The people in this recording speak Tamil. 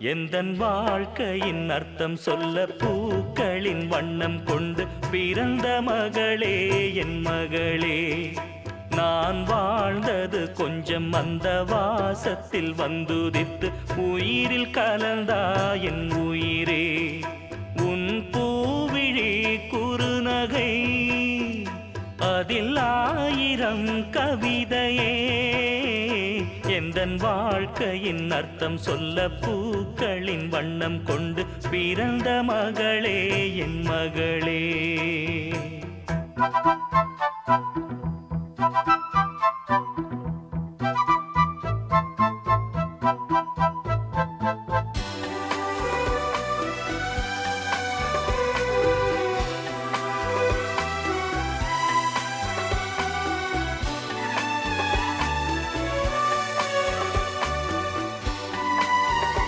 எந்தன் வாழ்க்கையின் அர்த்தம் சொல்ல பூக்களின் வண்ணம் கொண்டு பிறந்த மகளே என் மகளே. நான் வாழ்ந்தது கொஞ்சம் அந்த வாசத்தில் வந்துதித்து உயிரில் கலந்தா என் உயிரே. உன் பூவிழி குறுநகை அதில் ஆயிரம் கவிதையே. எந்தன் வாழ்க்கையின் அர்த்தம் சொல்ல பூக்களின் வண்ணம் கொண்டு பிறந்த மகளே என் மகளே.